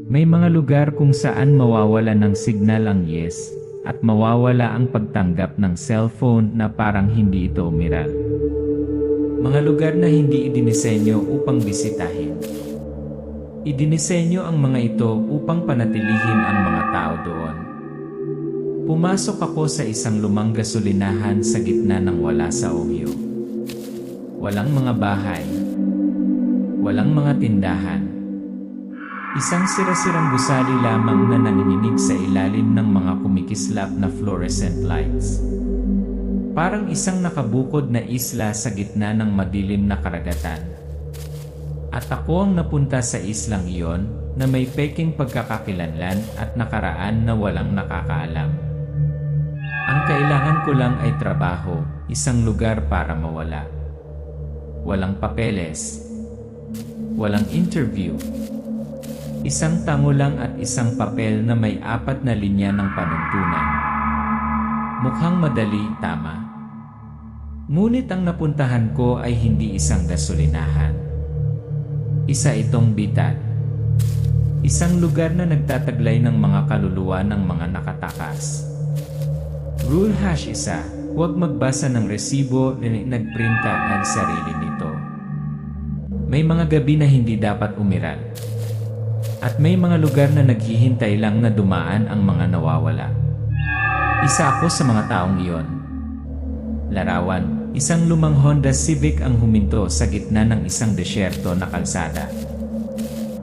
May mga lugar kung saan mawawala ng signal ang yes, at mawawala ang pagtanggap ng cellphone na parang hindi ito umiral. Mga lugar na hindi idinisenyo upang bisitahin. Idinisenyo ang mga ito upang panatilihin ang mga tao doon. Pumasok ako sa isang lumang gasolinahan sa gitna ng wala sa Ohio. Walang mga bahay. Walang mga tindahan. Isang sira-sirang gusali lamang na nanginginig sa ilalim ng mga kumikislap na fluorescent lights. Parang isang nakabukod na isla sa gitna ng madilim na karagatan. At ako ang napunta sa islang iyon na may peking pagkakakilanlan at nakaraan na walang nakakaalam. Ang kailangan ko lang ay trabaho, isang lugar para mawala. Walang papeles. Walang interview. Isang tango lang at isang papel na may 4 na linya ng panuntunan. Mukhang madali, tama. Ngunit ang napuntahan ko ay hindi isang gasolinahan. Isa itong bitad. Isang lugar na nagtataglay ng mga kaluluwa ng mga nakatakas. Rule #1, huwag magbasa ng resibo na nagprinta ang sarili nito. May mga gabi na hindi dapat umiral. At may mga lugar na naghihintay lang na dumaan ang mga nawawala. Isa ako sa mga taong iyon. Larawan, isang lumang Honda Civic ang huminto sa gitna ng isang desyerto na kalsada.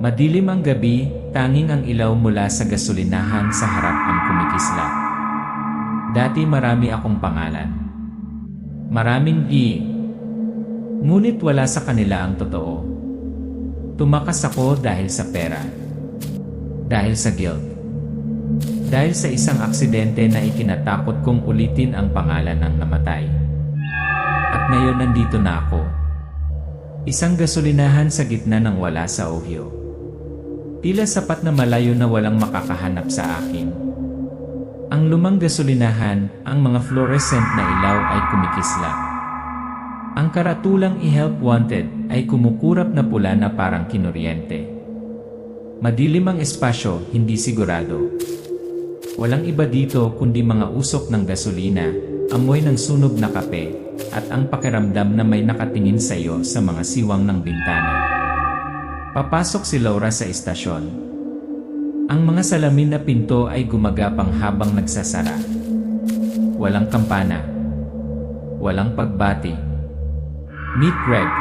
Madilim ang gabi, tanging ang ilaw mula sa gasolinahan sa harap ang kumikislap. Dati marami akong pangalan. Maraming ngunit wala sa kanila ang totoo. Tumakas ako dahil sa pera. Dahil sa guilt. Dahil sa isang aksidente na ikinatakot kong ulitin ang pangalan ng namatay. At ngayon nandito na ako. Isang gasolinahan sa gitna ng wala sa Ohio. Tila sapat na malayo na walang makakahanap sa akin. Ang lumang gasolinahan, ang mga fluorescent na ilaw ay kumikislap. Ang karatulang i-help wanted ay kumukurap na pula na parang kinuryente. Madilim ang espasyo, hindi sigurado. Walang iba dito kundi mga usok ng gasolina, amoy ng sunog na kape, at ang pakiramdam na may nakatingin sa iyo sa mga siwang ng bintana. Papasok si Laura sa istasyon. Ang mga salamin na pinto ay gumagapang habang nagsasara. Walang kampana. Walang pagbati. Meet Greg.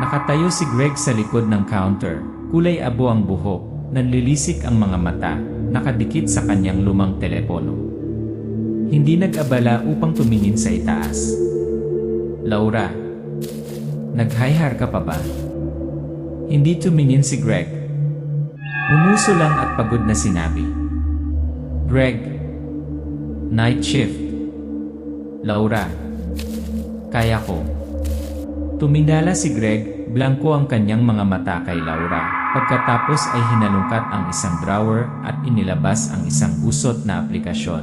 Nakatayo si Greg sa likod ng counter, kulay abo ang buhok, nanlilisik ang mga mata, nakadikit sa kanyang lumang telepono. Hindi nag-abala upang tumingin sa itaas. Laura, nag-hi-har ka pa ba? Hindi tumingin si Greg. Umuso lang at pagod na sinabi. Greg, night shift. Laura, kaya ko. Tumindala si Greg, blanko ang kanyang mga mata kay Laura. Pagkatapos ay hinalungkat ang isang drawer at inilabas ang isang usot na aplikasyon.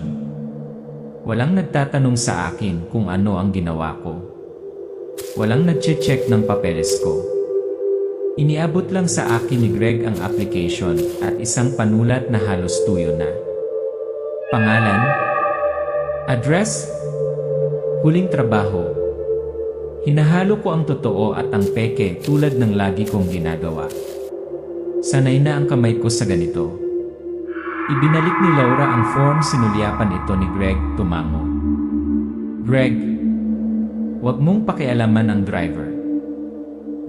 Walang nagtatanong sa akin kung ano ang ginawa ko. Walang nagche-check ng papeles ko. Iniabot lang sa akin ni Greg ang application at isang panulat na halos tuyo na. Pangalan, address, huling trabaho. Hinahalo ko ang totoo at ang peke tulad ng lagi kong ginagawa. Sanay na ang kamay ko sa ganito. Ibinalik ni Laura ang form, sinulyapan ito ni Greg, tumango. Greg, huwag mong pakialaman ang driver.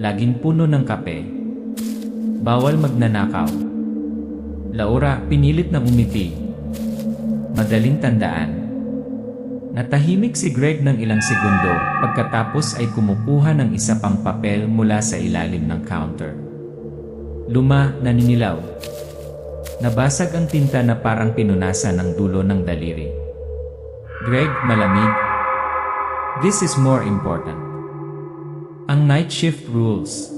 Laging puno ng kape. Bawal magnanakaw. Laura, pinilit na umiti. Madaling tandaan. Natahimik si Greg ng ilang segundo, pagkatapos ay kumukuha ng isa pang papel mula sa ilalim ng counter. Luma, naninilaw. Nabasag ang tinta na parang pinunasan ng dulo ng daliri. Greg, malamig. This is more important. Ang night shift rules.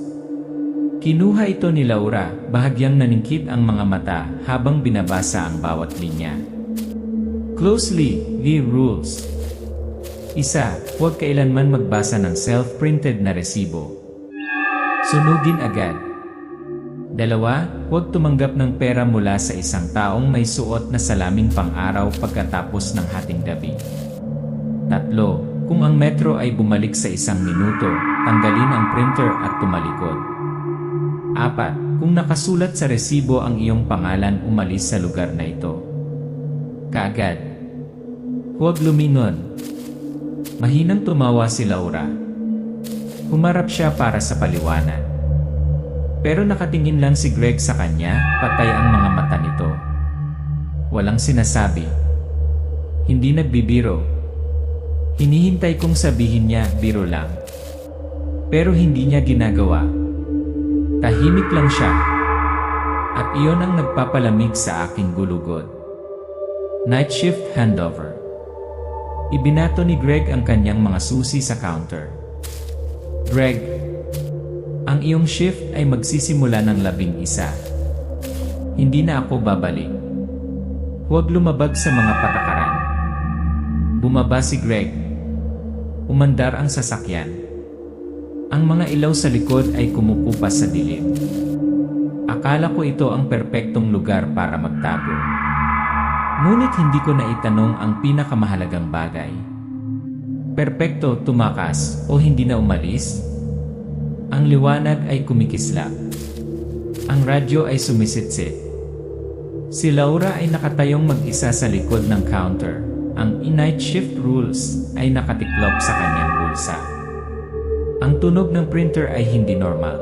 Kinuha ito ni Laura, bahagyang naningkit ang mga mata habang binabasa ang bawat linya. Closely, the rules. Isa, huwag kailanman magbasa ng self-printed na resibo. Sunugin agad. 2, huwag tumanggap ng pera mula sa isang taong may suot na salaming pang-araw pagkatapos ng hating gabi. 3, kung ang metro ay bumalik sa 1 minuto, tanggalin ang printer at tumalikod. 4, kung nakasulat sa resibo ang iyong pangalan, umalis sa lugar na ito kaagad. Huwag lumingon. Mahinang tumawa si Laura. Humarap siya para sa paliwanag. Pero nakatingin lang si Greg sa kanya, patay ang mga mata nito. Walang sinasabi. Hindi nagbibiro. Hinihintay kong sabihin niya, biro lang. Pero hindi niya ginagawa. Tahimik lang siya. At iyon ang nagpapalamig sa aking gulugod. Night shift handover. Ibinato ni Greg ang kanyang mga susi sa counter. Greg, ang iyong shift ay magsisimula ng 11. Hindi na ako babalik. Huwag lumabag sa mga patakaran. Bumaba si Greg. Umandar ang sasakyan. Ang mga ilaw sa likod ay kumukupas sa dilim. Akala ko ito ang perpektong lugar para magtago. Ngunit hindi ko naitanong ang pinakamahalagang bagay. Perpekto tumakas o hindi na umalis? Ang liwanag ay kumikislap. Ang radyo ay sumisitsit. Si Laura ay nakatayong mag-isa sa likod ng counter. Ang night shift rules ay nakatiklop sa kanyang bulsa. Ang tunog ng printer ay hindi normal.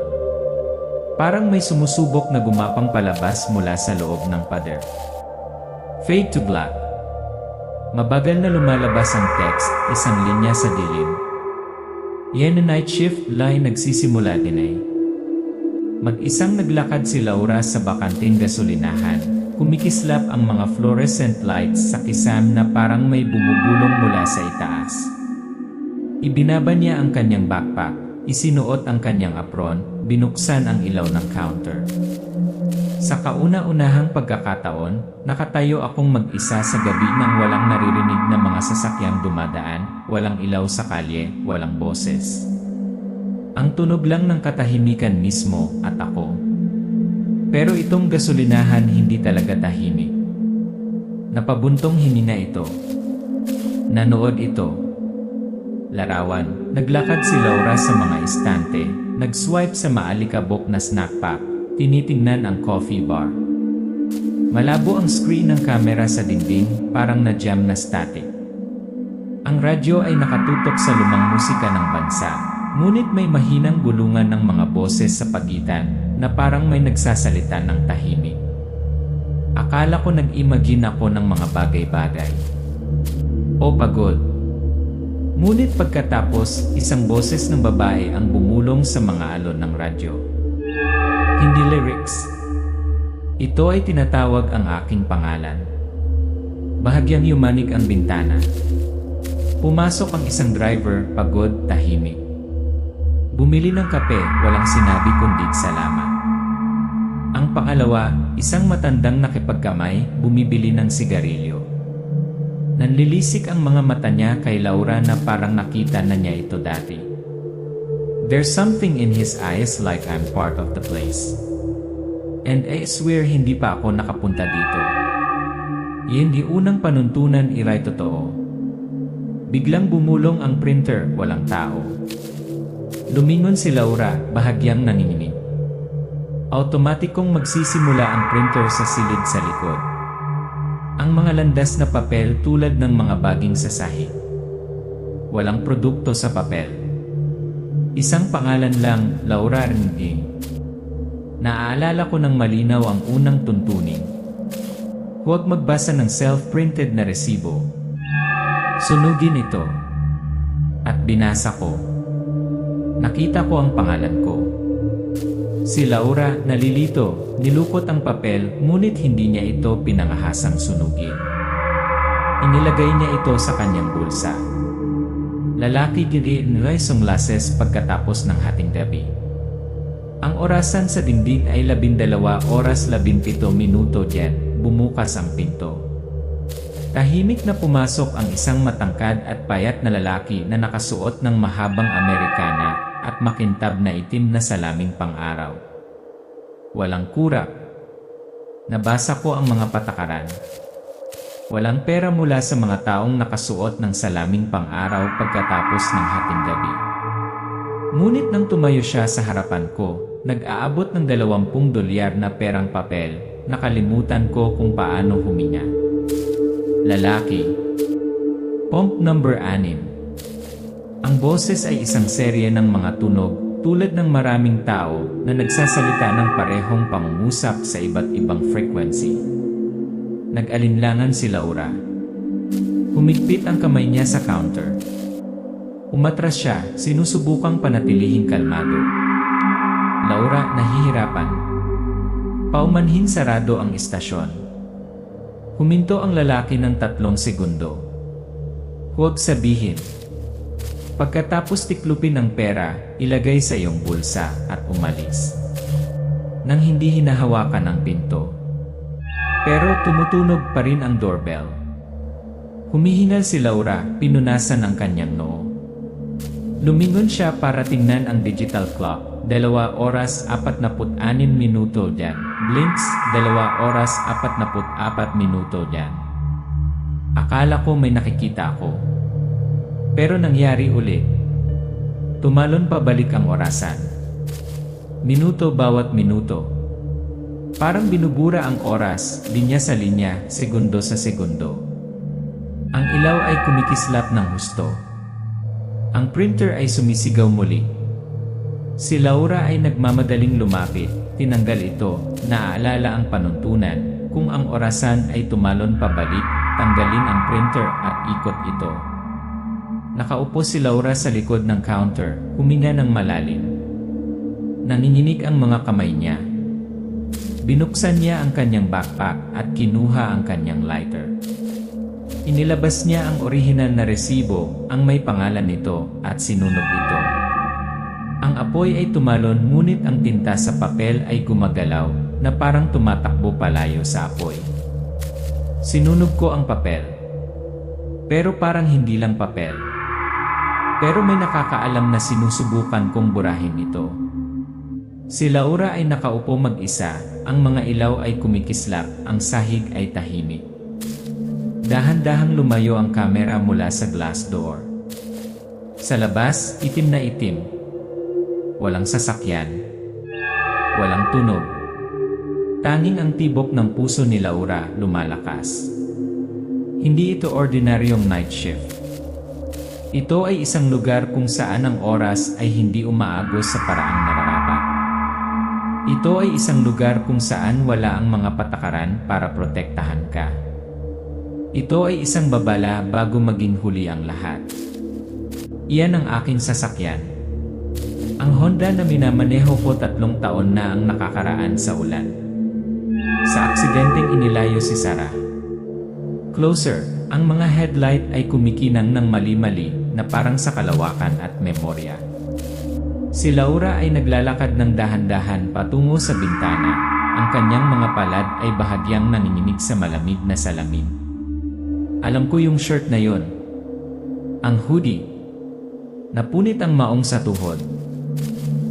Parang may sumusubok na gumapang palabas mula sa loob ng pader. Fade to black. Mabagal na lumalabas ang text, isang linya sa dilim. Yan na night shift line nagsisimula din ay. Mag-isang naglakad si Laura sa bakanting gasolinahan. Kumikislap ang mga fluorescent lights sa kisam na parang may bumubulong mula sa itaas. Ibinaba niya ang kanyang backpack, isinuot ang kanyang apron, binuksan ang ilaw ng counter. Sa kauna-unahang pagkakataon, nakatayo akong mag-isa sa gabi nang walang naririnig na mga sasakyang dumadaan, walang ilaw sa kalye, walang boses. Ang tunog lang ng katahimikan mismo at ako. Pero itong gasolinahan hindi talaga tahimik. Napabuntong hininga ito. Nanood ito. Larawan, naglakad si Laura sa mga istante, nag-swipe sa maalikabok na snack pack. Tinitingnan ang coffee bar. Malabo ang screen ng kamera sa dingding, parang na-jam na static. Ang radyo ay nakatutok sa lumang musika ng bansa, ngunit may mahinang bulungan ng mga boses sa pagitan na parang may nagsasalita ng tahimik. Akala ko nag-imagine ako ng mga bagay-bagay. O pagod. Ngunit pagkatapos, isang boses ng babae ang bumulong sa mga alon ng radyo. Hindi lyrics. Ito ay tinatawag ang aking pangalan. Bahagyang yumanig ang bintana. Pumasok ang isang driver, pagod, tahimik. Bumili ng kape, walang sinabi kundi salamat. Ang pangalawa, isang matandang nakipagkamay, bumibili ng sigarilyo. Nanlilisik ang mga mata niya kay Laura na parang nakita na niya ito dati. There's something in his eyes like I'm part of the place. And I swear hindi pa ako nakapunta dito. Hindi unang panuntunan iray totoo. Biglang bumulong ang printer, walang tao. Lumingon si Laura, bahagyang nanginginig. Automatikong magsisimula ang printer sa silid sa likod. Ang mga landas na papel tulad ng mga baging sa sahig. Walang produkto sa papel. Isang pangalan lang, Laura Rinding. Naaalala ko ng malinaw ang unang tuntunin. Huwag magbasa ng self-printed na resibo. Sunugin ito. At binasa ko. Nakita ko ang pangalan ko. Si Laura, nalilito, nilukot ang papel, ngunit hindi niya ito pinangahasang sunugin. Inilagay niya ito sa kanyang bulsa. Lalaki giliin nilay sunglasses pagkatapos ng hating gabi. Ang orasan sa dingding ay 12:17 diyan, bumukas ang pinto. Tahimik na pumasok ang isang matangkad at payat na lalaki na nakasuot ng mahabang Amerikana at makintab na itim na salaming pang-araw. Walang kurap. Nabasa ko ang mga patakaran. Walang pera mula sa mga taong nakasuot ng salaming pang-araw pagkatapos ng hating gabi. Ngunit nang tumayo siya sa harapan ko, nag-aabot ng $20 na perang papel, nakalimutan ko kung paano huminga. Lalaki. Pomp number 6. Ang boses ay isang serye ng mga tunog, tulad ng maraming tao na nagsasalita ng parehong pangungusap sa iba't ibang frequency. Nag-alinlangan si Laura. Humigpit ang kamay niya sa counter. Umatras siya, sinusubukang panatilihing kalmado. Laura, nahihirapan. Paumanhin sarado ang istasyon. Huminto ang lalaki ng 3 segundo. Huwag sabihin. Pagkatapos tiklupin ang pera, ilagay sa iyong bulsa at umalis. Nang hindi hinahawakan ang pinto. Pero tumutunog pa rin ang doorbell. Humihingal si Laura, pinunasan ang kanyang noo. Lumingon siya para tingnan ang digital clock. 2:46 dyan. Blinks, 2:44 dyan. Akala ko may nakikita ako. Pero nangyari uli. Tumalon pabalik ang orasan. Minuto bawat minuto. Parang binubura ang oras, linya sa linya, segundo sa segundo. Ang ilaw ay kumikislap ng husto. Ang printer ay sumisigaw muli. Si Laura ay nagmamadaling lumapit, tinanggal ito, naaalala ang panuntunan, kung ang orasan ay tumalon pabalik, tanggalin ang printer at ikot ito. Nakaupo si Laura sa likod ng counter, huminga ng malalim. Nanginginig ang mga kamay niya. Binuksan niya ang kanyang backpack at kinuha ang kanyang lighter. Inilabas niya ang orihinal na resibo, ang may pangalan nito, at sinunog ito. Ang apoy ay tumalon ngunit ang tinta sa papel ay gumagalaw na parang tumatakbo palayo sa apoy. Sinunog ko ang papel. Pero parang hindi lang papel. Pero may nakakaalam na sinusubukan kong burahin ito. Si Laura ay nakaupo mag-isa, ang mga ilaw ay kumikislap, ang sahig ay tahimik. Dahan-dahang lumayo ang kamera mula sa glass door. Sa labas, itim na itim. Walang sasakyan. Walang tunog. Tanging ang tibok ng puso ni Laura lumalakas. Hindi ito ordinaryong night shift. Ito ay isang lugar kung saan ang oras ay hindi umaagos sa paraang nararapat. Ito ay isang lugar kung saan wala ang mga patakaran para protektahan ka. Ito ay isang babala bago maging huli ang lahat. Iyan ang aking sasakyan. Ang Honda na minamaneho ko 3 taon na ang nakakaraan sa ulan. Sa aksidenteng inilayo si Sarah. Closer, ang mga headlight ay kumikinang ng mali-mali na parang sa kalawakan at memorya. Si Laura ay naglalakad ng dahan-dahan patungo sa bintana. Ang kanyang mga palad ay bahagyang nanginginig sa malamig na salamin. Alam ko yung shirt na yon. Ang hoodie. Napunit ang maong sa tuhod.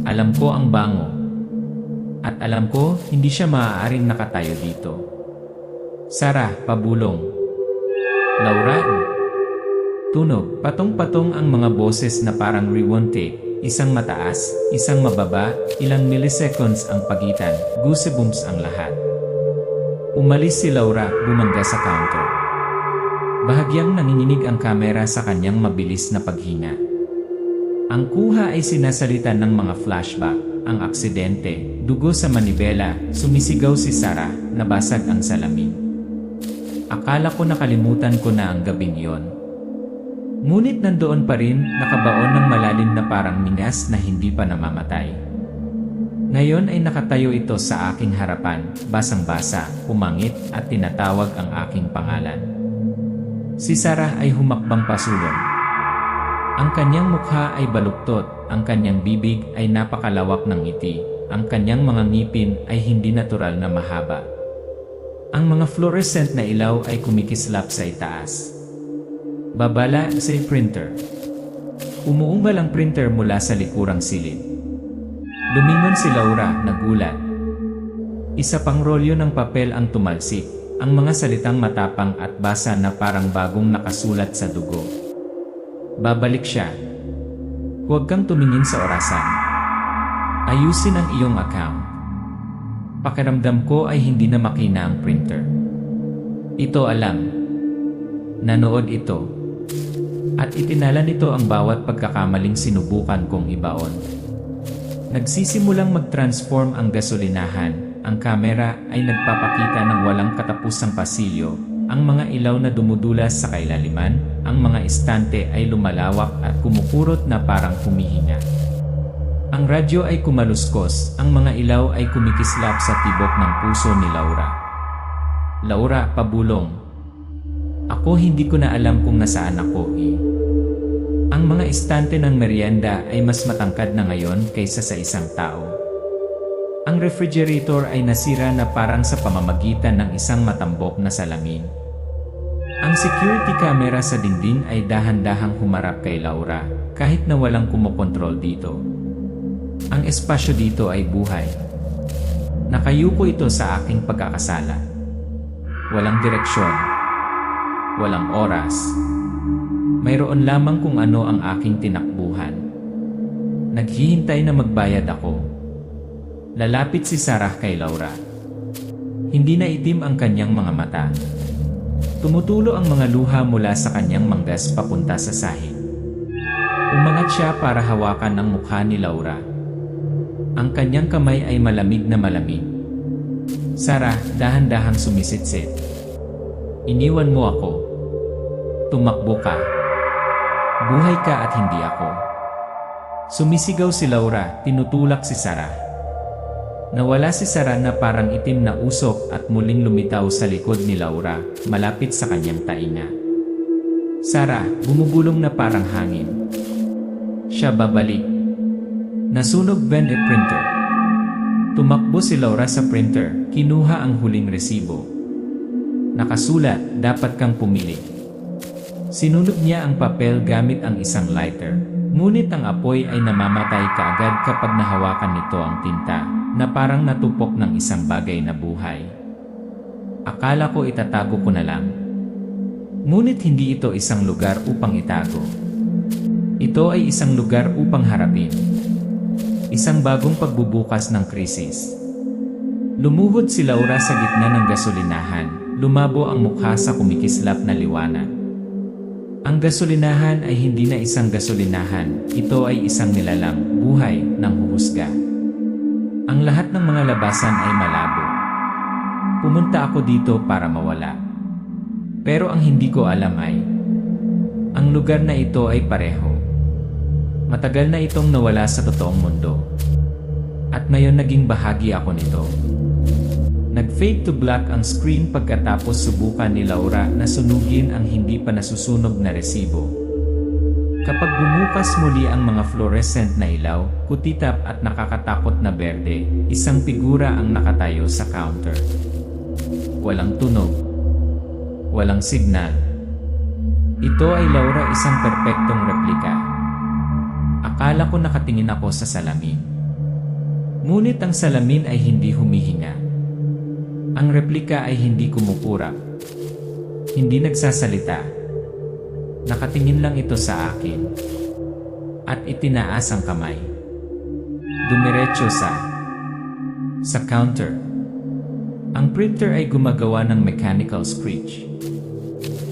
Alam ko ang bango. At alam ko, hindi siya maaaring nakatayo dito. Sarah, pabulong. Laura. Tunog, patong-patong ang mga boses na parang rewind tape. Isang mataas, isang mababa, ilang milliseconds ang pagitan, goosebumps ang lahat. Umalis si Laura, bumangga sa counter. Bahagyang nanginginig ang kamera sa kanyang mabilis na paghinga. Ang kuha ay sinasalita ng mga flashback, ang aksidente, dugo sa manibela, sumisigaw si Sarah, nabasag ang salamin. Akala ko nakalimutan ko na ang gabing yon. Ngunit nandoon pa rin, nakabaon ng malalim na parang mingas na hindi pa namamatay. Ngayon ay nakatayo ito sa aking harapan, basang-basa, umangit at tinatawag ang aking pangalan. Si Sarah ay humakbang pasulong. Ang kanyang mukha ay baluktot, ang kanyang bibig ay napakalawak ng ngiti, ang kanyang mga ngipin ay hindi natural na mahaba. Ang mga fluorescent na ilaw ay kumikislap sa itaas. Babala sa printer. Umuungal ang printer mula sa likurang silid. Lumingon si Laura, nagulat. Isa pang rolyo ng papel ang tumalsik, ang mga salitang matapang at basa na parang bagong nakasulat sa dugo. Babalik siya. Huwag kang tumingin sa orasan. Ayusin ang iyong account. Pakiramdam ko ay hindi na makina ang printer. Ito alam. Nanood ito. At itinala nito ang bawat pagkakamaling sinubukan kong ibaon. Nagsisimulang mag-transform ang gasolinahan. Ang kamera ay nagpapakita ng walang katapusang pasilyo. Ang mga ilaw na dumudulas sa kailaliman, ang mga estante ay lumalawak at kumukurot na parang humihinga. Ang radyo ay kumaluskos, ang mga ilaw ay kumikislap sa tibok ng puso ni Laura. Laura, pabulong. Ako hindi ko na alam kung nasaan ako eh. Ang mga estante ng merienda ay mas matangkad na ngayon kaysa sa isang tao. Ang refrigerator ay nasira na parang sa pamamagitan ng isang matambok na salamin. Ang security camera sa dingding ay dahan-dahang humarap kay Laura, kahit na walang kumokontrol dito. Ang espasyo dito ay buhay. Nakayuko ito sa aking pagkakasala. Walang direksyon. Walang oras. Mayroon lamang kung ano ang aking tinakbuhan. Naghihintay na magbayad ako. Lalapit si Sarah kay Laura. Hindi na itim ang kanyang mga mata. Tumutulo ang mga luha mula sa kanyang manggas papunta sa sahig. Umangat siya para hawakan ang mukha ni Laura. Ang kanyang kamay ay malamig na malamig. Sarah, dahan-dahang sumisitsit. Iniwan mo ako. Tumakbo ka. Buhay ka at hindi ako. Sumisigaw si Laura, tinutulak si Sarah. Nawala si Sarah na parang itim na usok at muling lumitaw sa likod ni Laura, malapit sa kanyang tainga. Sarah, bumubulong na parang hangin. Siya babalik. Nasunog Ben e printer. Tumakbo si Laura sa printer, kinuha ang huling resibo. Nakasulat, dapat kang pumili. Sinunog niya ang papel gamit ang isang lighter, ngunit ang apoy ay namamatay kaagad kapag nahawakan nito ang tinta, na parang natupok ng isang bagay na buhay. Akala ko itatago ko na lang. Ngunit hindi ito isang lugar upang itago. Ito ay isang lugar upang harapin. Isang bagong pagbubukas ng krisis. Lumuhod si Laura sa gitna ng gasolinahan, lumabo ang mukha sa kumikislap na liwanag. Ang gasolinahan ay hindi na isang gasolinahan, ito ay isang nilalang buhay ng huhusga. Ang lahat ng mga labasan ay malabo. Pumunta ako dito para mawala. Pero ang hindi ko alam ay, ang lugar na ito ay pareho. Matagal na itong nawala sa totoong mundo. At ngayon naging bahagi ako nito. Nag-fade to black ang screen pagkatapos subukan ni Laura na sunugin ang hindi pa nasusunog na resibo. Kapag bumukas muli ang mga fluorescent na ilaw, kutitap at nakakatakot na berde, isang figura ang nakatayo sa counter. Walang tunog. Walang signal. Ito ay Laura, isang perpektong replika. Akala ko nakatingin ako sa salamin. Ngunit ang salamin ay hindi humihinga. Ang replika ay hindi kumupurap. Hindi nagsasalita. Nakatingin lang ito sa akin. At itinaas ang kamay. Dumiretso sa counter. Ang printer ay gumagawa ng mechanical screech.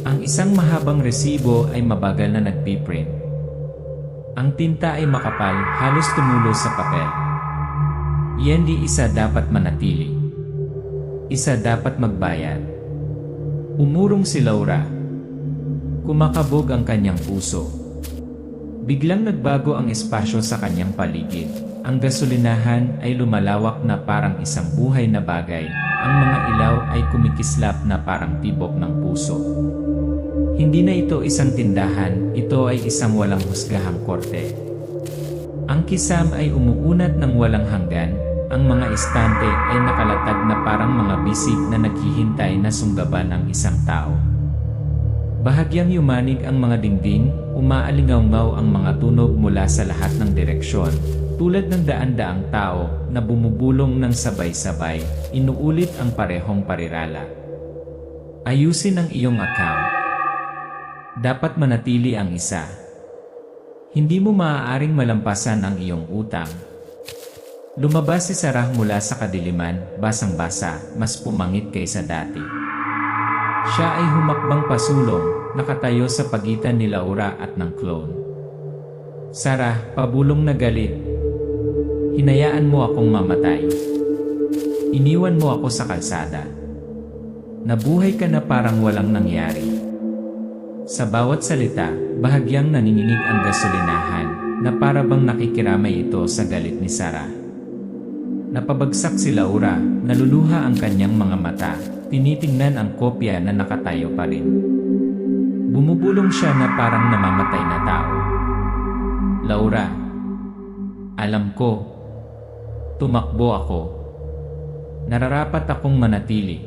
Ang isang mahabang resibo ay mabagal na nagpiprint. Ang tinta ay makapal, halos tumulo sa papel. Hindi isa dapat manatili. Isa dapat magbayad. Umurong si Laura. Kumakabog ang kanyang puso. Biglang nagbago ang espasyo sa kanyang paligid. Ang gasolinahan ay lumalawak na parang isang buhay na bagay. Ang mga ilaw ay kumikislap na parang tibok ng puso. Hindi na ito isang tindahan, ito ay isang walang husgahang korte. Ang kisam ay umuunat ng walang hanggan. Ang mga estante ay nakalatag na parang mga bisig na naghihintay na sunggaban ng isang tao. Bahagyang yumanig ang mga dingding, umaalingaw-ngaw ang mga tunog mula sa lahat ng direksyon. tulad ng daan-daang tao na bumubulong ng sabay-sabay, inuulit ang parehong parirala. Ayusin ang iyong account. Dapat manatili ang isa. Hindi mo maaaring malampasan ang iyong utang. Lumabas si Sarah mula sa kadiliman, basang-basa, mas pumangit kaysa dati. Siya ay humakbang pasulong, nakatayo sa pagitan ni Laura at ng clone. Sarah, pabulong na galit. Hinayaan mo akong mamatay. Iniwan mo ako sa kalsada. Nabuhay ka na parang walang nangyari. Sa bawat salita, bahagyang nanginginig ang gasolinahan na para bang nakikiramay ito sa galit ni Sarah. Napabagsak si Laura, naluluha ang kanyang mga mata, tinitingnan ang kopya na nakatayo pa rin. Bumubulong siya na parang namamatay na tao. Laura, alam ko, tumakbo ako. Nararapat akong manatili.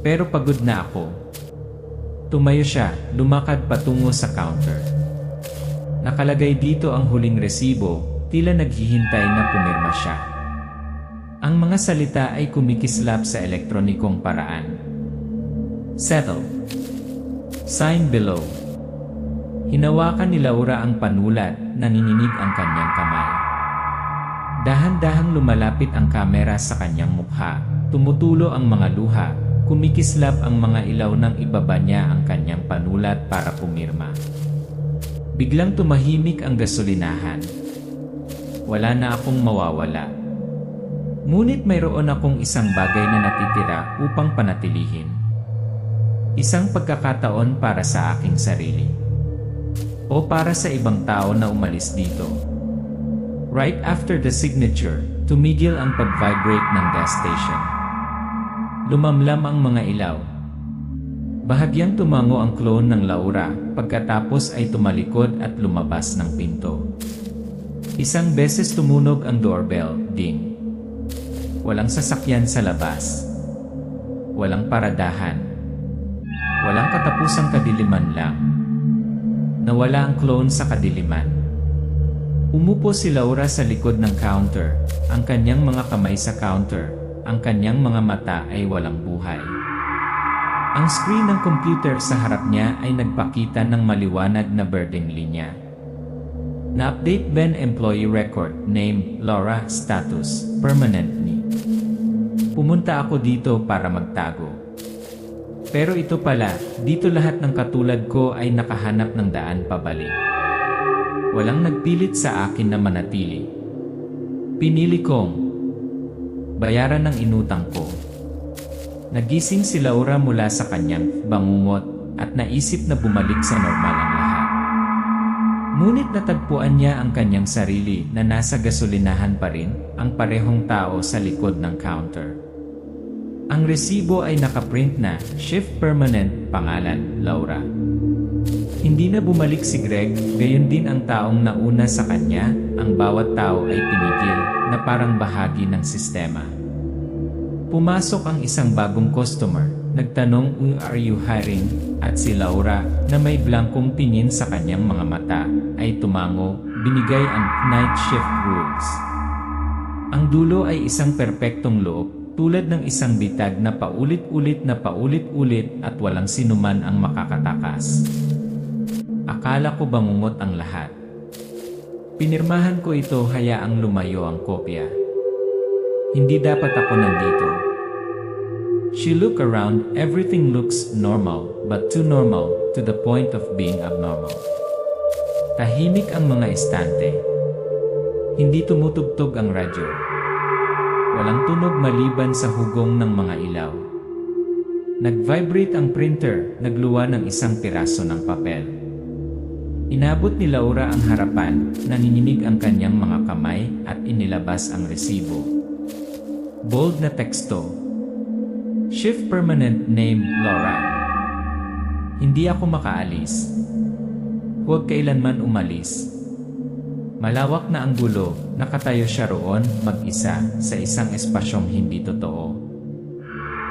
Pero pagod na ako. Tumayo siya, lumakad patungo sa counter. Nakalagay dito ang huling resibo, tila naghihintay na pumirma siya. Ang mga salita ay kumikislap sa elektronikong paraan. Settle. Sign below. Hinawakan ni Laura ang panulat, nanginginig ang kanyang kamay. Dahan-dahang lumalapit ang kamera sa kanyang mukha, tumutulo ang mga luha, kumikislap ang mga ilaw nang ibaba niya ang kanyang panulat para pumirma. Biglang tumahimik ang gasolinahan. Wala na akong mawawala. Ngunit mayroon akong isang bagay na natitira upang panatilihin. Isang pagkakataon para sa aking sarili. O para sa ibang tao na umalis dito. Right after the signature, tumigil ang pag-vibrate ng gas station. Lumamlam ang mga ilaw. Bahagyang tumango ang clone ng Laura, pagkatapos ay tumalikod at lumabas ng pinto. Isang beses tumunog ang doorbell, ding. Walang sasakyan sa labas. Walang paradahan. Walang katapusang kadiliman lang. Nawala ang clone sa kadiliman. Umupo si Laura sa likod ng counter, ang kanyang mga kamay sa counter, ang kanyang mga mata ay walang buhay. Ang screen ng computer sa harap niya ay nagpakita ng maliwanag na birding linya. Na-update Ben employee record, name, Laura, status, permanently. Pumunta ako dito para magtago. Pero ito pala, dito lahat ng katulad ko ay nakahanap ng daan pabalik. Walang nagpilit sa akin na manatili. Pinili kong bayaran ng inutang ko. Nagising si Laura mula sa kanyang bangungot at naisip na bumalik sa normal ang lahat. Ngunit natagpuan niya ang kanyang sarili na nasa gasolinahan pa rin, ang parehong tao sa likod ng counter. Ang resibo ay nakaprint na, Shift Permanent, pangalan, Laura. Hindi na bumalik si Greg, gayon din ang taong nauna sa kanya, ang bawat tao ay pinigil, na parang bahagi ng sistema. Pumasok ang isang bagong customer, nagtanong, "Who are you hiring?" At si Laura, na may blankong tingin sa kanyang mga mata, ay tumango, binigay ang night shift rules. Ang dulo ay isang perpektong loob, tulad ng isang bitag na paulit-ulit at walang sinuman ang makakatakas. Akala ko bangungot ang lahat. Pinirmahan ko ito, hayaang lumayo ang kopya. Hindi dapat ako nandito. She looked around, everything looks normal, but too normal, to the point of being abnormal. Tahimik ang mga estante. Hindi tumutugtog ang radyo. Walang tunog maliban sa hugong ng mga ilaw. Nag-vibrate ang printer, nagluwa ng isang piraso ng papel. Inabot ni Laura ang harapan, nanginginig ang kanyang mga kamay at inilabas ang resibo. Bold na teksto. Shift Permanent, name, Laura. Hindi ako makaalis. Huwag kailanman umalis. Malawak na ang gulo, nakatayo siya roon, mag-isa, sa isang espasyong hindi totoo.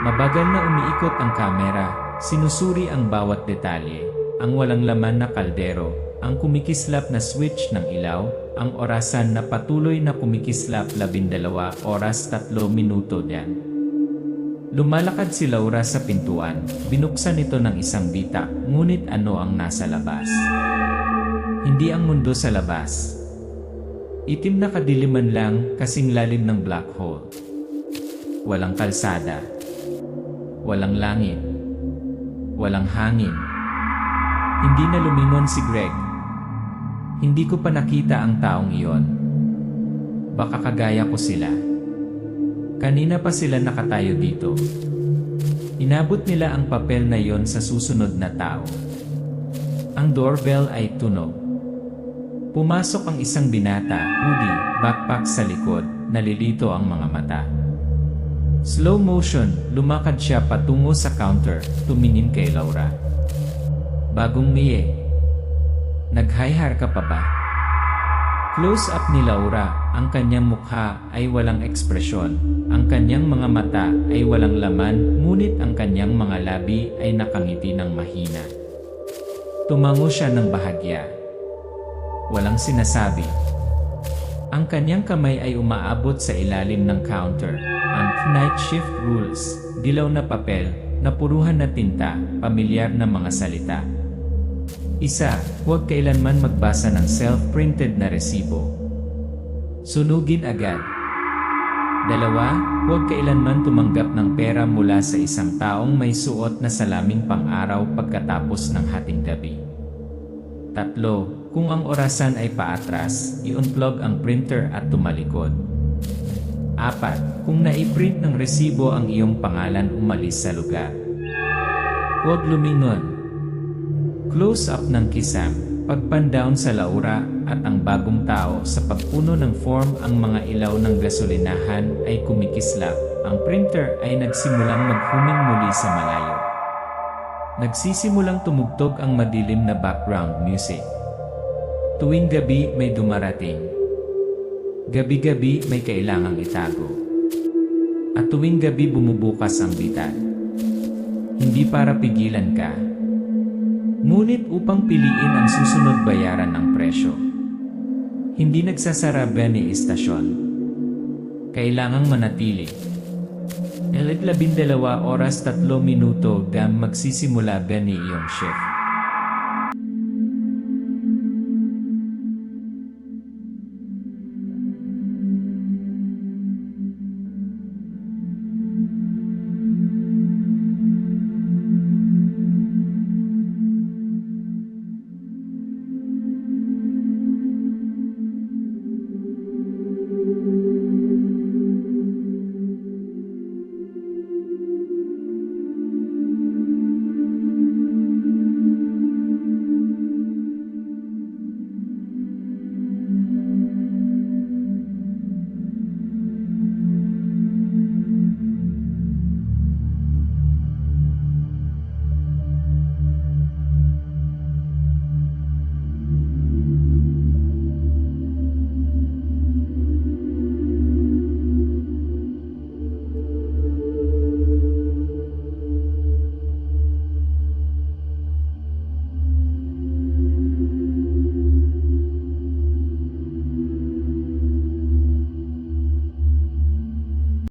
Mabagal na umiikot ang kamera, sinusuri ang bawat detalye, ang walang laman na kaldero, ang kumikislap na switch ng ilaw, ang orasan na patuloy na kumikislap 12 oras 3 minuto diyan. Lumalakad si Laura sa pintuan, binuksan ito ng isang bitak, ngunit ano ang nasa labas? Hindi ang mundo sa labas. Itim na kadiliman lang, kasing lalim ng black hole. Walang kalsada. Walang langit. Walang hangin. Hindi na lumingon si Greg. Hindi ko pa nakita ang taong iyon. Baka kagaya ko sila. Kanina pa sila nakatayo dito. Inabot nila ang papel na iyon sa susunod na tao. Ang doorbell ay tunog. Pumasok ang isang binata, hoodie, backpack sa likod, nalilito ang mga mata. Slow motion, lumakad siya patungo sa counter, tumingin kay Laura. Bagong miye. Nag-hi-har ka pa ba? Close up ni Laura, ang kanyang mukha ay walang ekspresyon, ang kanyang mga mata ay walang laman, ngunit ang kanyang mga labi ay nakangiti ng mahina. Tumango siya ng bahagya. Walang sinasabi. Ang kanyang kamay ay umaabot sa ilalim ng counter. Ang night shift rules, dilaw na papel, napuruhan na tinta, pamilyar na mga salita. Isa, huwag kailanman magbasa ng self-printed na resibo. Sunugin agad. Dalawa, huwag kailanman tumanggap ng pera mula sa isang taong may suot na salaming pang-araw pagkatapos ng hating gabi. Tatlo, kung ang orasan ay paatras, i-unplug ang printer at tumalikod. Apat, kung naiprint ng resibo ang iyong pangalan, umalis sa lugar. Huwag lumingon. Close-up ng kisam, pagpandown sa Laura at ang bagong tao sa pagpuno ng form, ang mga ilaw ng gasolinahan ay kumikislap. Ang printer ay nagsimulang maghuming muli sa malayo. Nagsisimulang tumugtog ang madilim na background music. Tuwing gabi may dumarating. Gabi-gabi may kailangang itago. At tuwing gabi bumubukas ang bitad. Hindi para pigilan ka, ngunit upang piliin ang susunod bayaran ng presyo. Hindi nagsasara ni istasyon. Kailangang manatili. 12 oras 3 minuto magsisimula ni iyong shift.